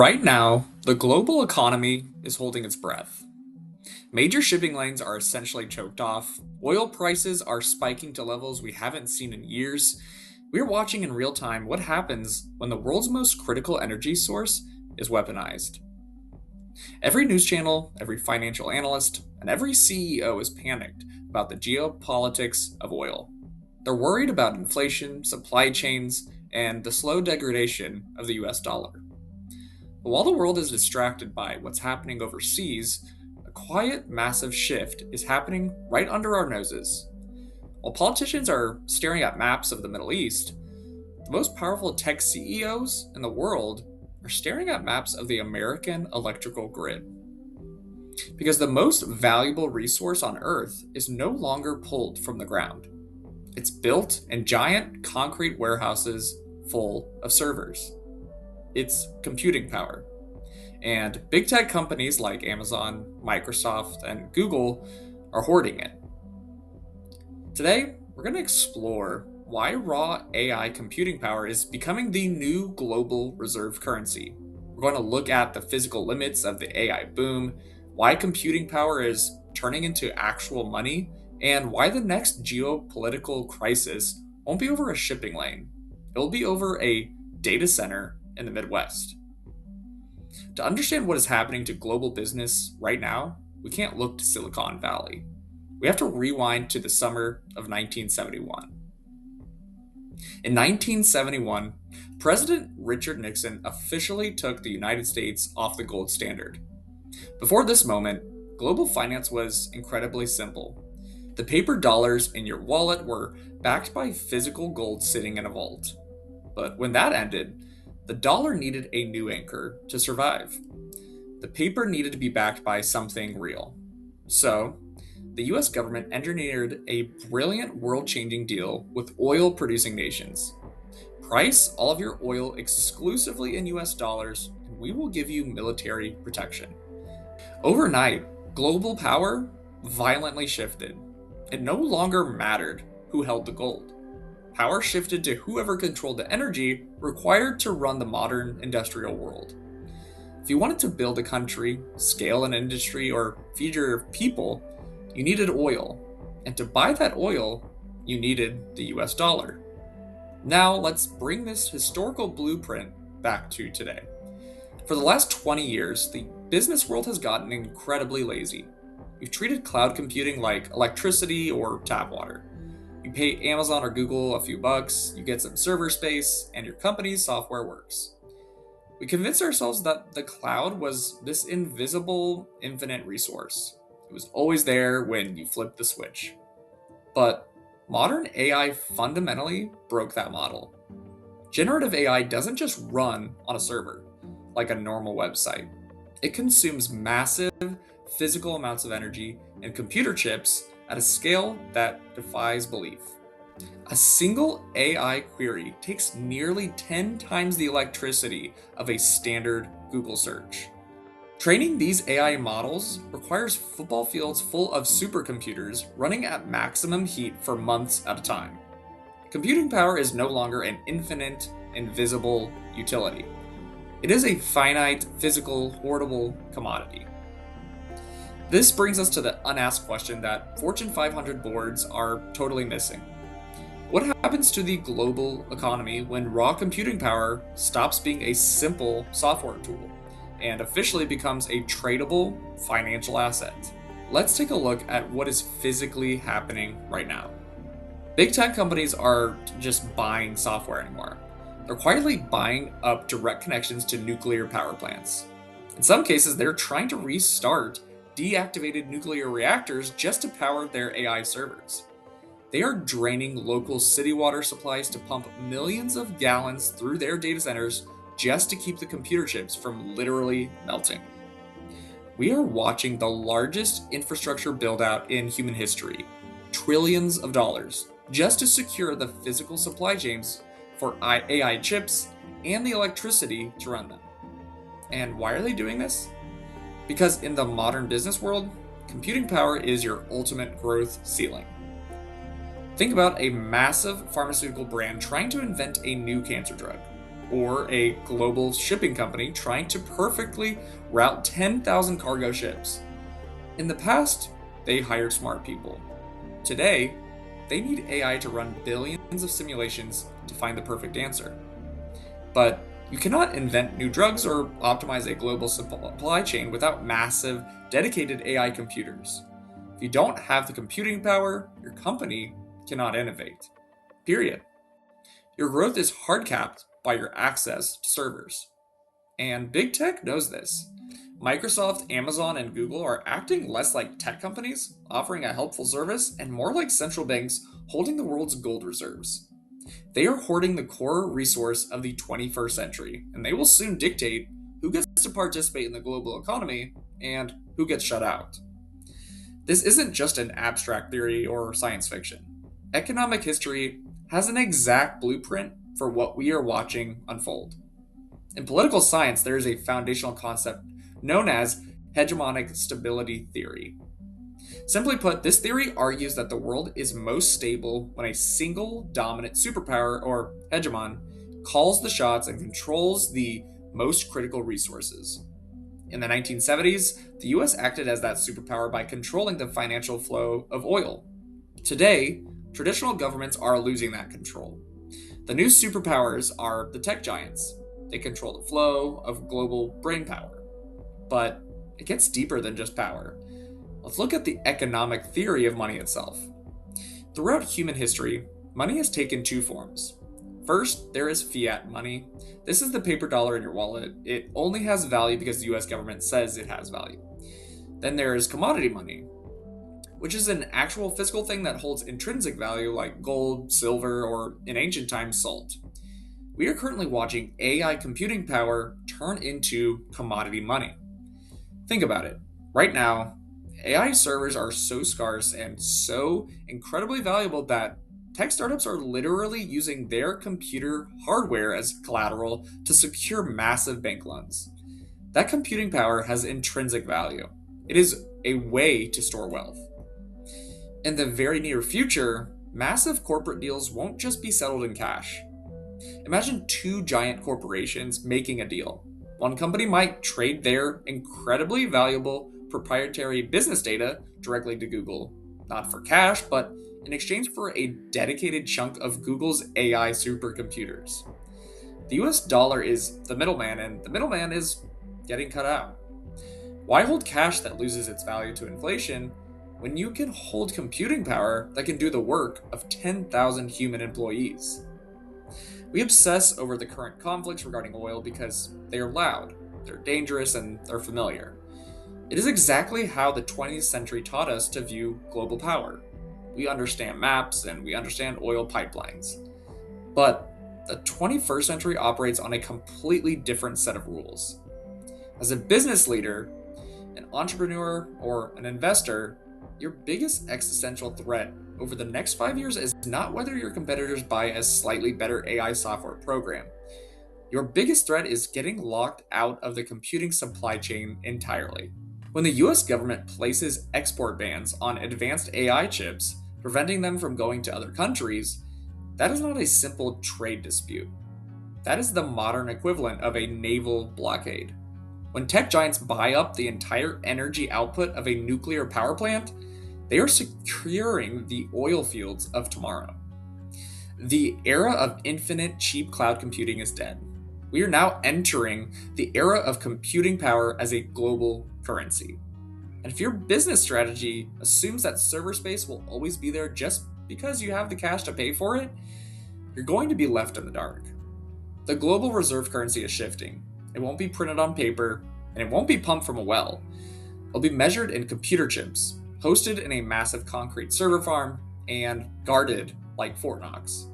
Right now, the global economy is holding its breath. Major shipping lanes are essentially choked off, oil prices are spiking to levels we haven't seen in years. We're watching in real time what happens when the world's most critical energy source is weaponized. Every news channel, every financial analyst, and every CEO is panicked about the geopolitics of oil. They're worried about inflation, supply chains, and the slow degradation of the US dollar. But while the world is distracted by what's happening overseas, a quiet, massive shift is happening right under our noses. While politicians are staring at maps of the Middle East, the most powerful tech CEOs in the world are staring at maps of the American electrical grid. Because the most valuable resource on Earth is no longer pulled from the ground. It's built in giant concrete warehouses full of servers. It's computing power. And big tech companies like Amazon, Microsoft, and Google are hoarding it. Today, we're going to explore why raw AI computing power is becoming the new global reserve currency. We're going to look at the physical limits of the AI boom, why computing power is turning into actual money, and why the next geopolitical crisis won't be over a shipping lane. It'll be over a data center in the Midwest. To understand what is happening to global business right now, we can't look to Silicon Valley. We have to rewind to the summer of 1971. In 1971, President Richard Nixon officially took the United States off the gold standard. Before this moment, global finance was incredibly simple. The paper dollars in your wallet were backed by physical gold sitting in a vault. But when that ended, the dollar needed a new anchor to survive. The paper needed to be backed by something real. So, the US government engineered a brilliant world-changing deal with oil-producing nations. Price all of your oil exclusively in US dollars, and we will give you military protection. Overnight, global power violently shifted. It no longer mattered who held the gold. Power shifted to whoever controlled the energy required to run the modern industrial world. If you wanted to build a country, scale an industry, or feed your people, you needed oil. And to buy that oil, you needed the US dollar. Now let's bring this historical blueprint back to today. For the last 20 years, the business world has gotten incredibly lazy. We've treated cloud computing like electricity or tap water. You pay Amazon or Google a few bucks, you get some server space, and your company's software works. We convinced ourselves that the cloud was this invisible, infinite resource. It was always there when you flipped the switch. But modern AI fundamentally broke that model. Generative AI doesn't just run on a server, like a normal website. It consumes massive physical amounts of energy and computer chips at a scale that defies belief. A single AI query takes nearly 10 times the electricity of a standard Google search. Training these AI models requires football fields full of supercomputers running at maximum heat for months at a time. Computing power is no longer an infinite, invisible utility. It is a finite, physical, hoardable commodity. This brings us to the unasked question that Fortune 500 boards are totally missing. What happens to the global economy when raw computing power stops being a simple software tool and officially becomes a tradable financial asset? Let's take a look at what is physically happening right now. Big tech companies aren't just buying software anymore. They're quietly buying up direct connections to nuclear power plants. In some cases, they're trying to restart deactivated nuclear reactors just to power their AI servers. They are draining local city water supplies to pump millions of gallons through their data centers just to keep the computer chips from literally melting. We are watching the largest infrastructure build-out in human history, trillions of dollars, just to secure the physical supply chains for AI chips and the electricity to run them. And why are they doing this? Because in the modern business world, computing power is your ultimate growth ceiling. Think about a massive pharmaceutical brand trying to invent a new cancer drug. or a global shipping company trying to perfectly route 10,000 cargo ships. In the past, they hired smart people. Today, they need AI to run billions of simulations to find the perfect answer. But you cannot invent new drugs or optimize a global supply chain without massive, dedicated AI computers. If you don't have the computing power, your company cannot innovate. Period. Your growth is hard capped by your access to servers. And big tech knows this. Microsoft, Amazon, and Google are acting less like tech companies, offering a helpful service, and more like central banks holding the world's gold reserves. They are hoarding the core resource of the 21st century, and they will soon dictate who gets to participate in the global economy and who gets shut out. This isn't just an abstract theory or science fiction. Economic history has an exact blueprint for what we are watching unfold. In political science, there is a foundational concept known as hegemonic stability theory. Simply put, this theory argues that the world is most stable when a single dominant superpower, or hegemon, calls the shots and controls the most critical resources. In the 1970s, the US acted as that superpower by controlling the financial flow of oil. Today, traditional governments are losing that control. The new superpowers are the tech giants. They control the flow of global brainpower. But it gets deeper than just power. Let's look at the economic theory of money itself. Throughout human history, money has taken two forms. First, there is fiat money. This is the paper dollar in your wallet. It only has value because the US government says it has value. Then there is commodity money, which is an actual physical thing that holds intrinsic value like gold, silver, or in ancient times, salt. We are currently watching AI computing power turn into commodity money. Think about it. Right now, AI servers are so scarce and so incredibly valuable that tech startups are literally using their computer hardware as collateral to secure massive bank loans. That computing power has intrinsic value. It is a way to store wealth. In the very near future, massive corporate deals won't just be settled in cash. Imagine two giant corporations making a deal. One company might trade their incredibly valuable proprietary business data directly to Google, not for cash, but in exchange for a dedicated chunk of Google's AI supercomputers. The US dollar is the middleman, and the middleman is getting cut out. Why hold cash that loses its value to inflation when you can hold computing power that can do the work of 10,000 human employees? We obsess over the current conflicts regarding oil because they are loud, they're dangerous, and they're familiar. It is exactly how the 20th century taught us to view global power. We understand maps and we understand oil pipelines. But the 21st century operates on a completely different set of rules. As a business leader, an entrepreneur, or an investor, your biggest existential threat over the next 5 years is not whether your competitors buy a slightly better AI software program. Your biggest threat is getting locked out of the computing supply chain entirely. When the US government places export bans on advanced AI chips, preventing them from going to other countries, that is not a simple trade dispute. That is the modern equivalent of a naval blockade. When tech giants buy up the entire energy output of a nuclear power plant, they are securing the oil fields of tomorrow. The era of infinite cheap cloud computing is dead. We are now entering the era of computing power as a global currency. And if your business strategy assumes that server space will always be there just because you have the cash to pay for it, you're going to be left in the dark. The global reserve currency is shifting. It won't be printed on paper, and it won't be pumped from a well. It'll be measured in computer chips, hosted in a massive concrete server farm, and guarded like Fort Knox.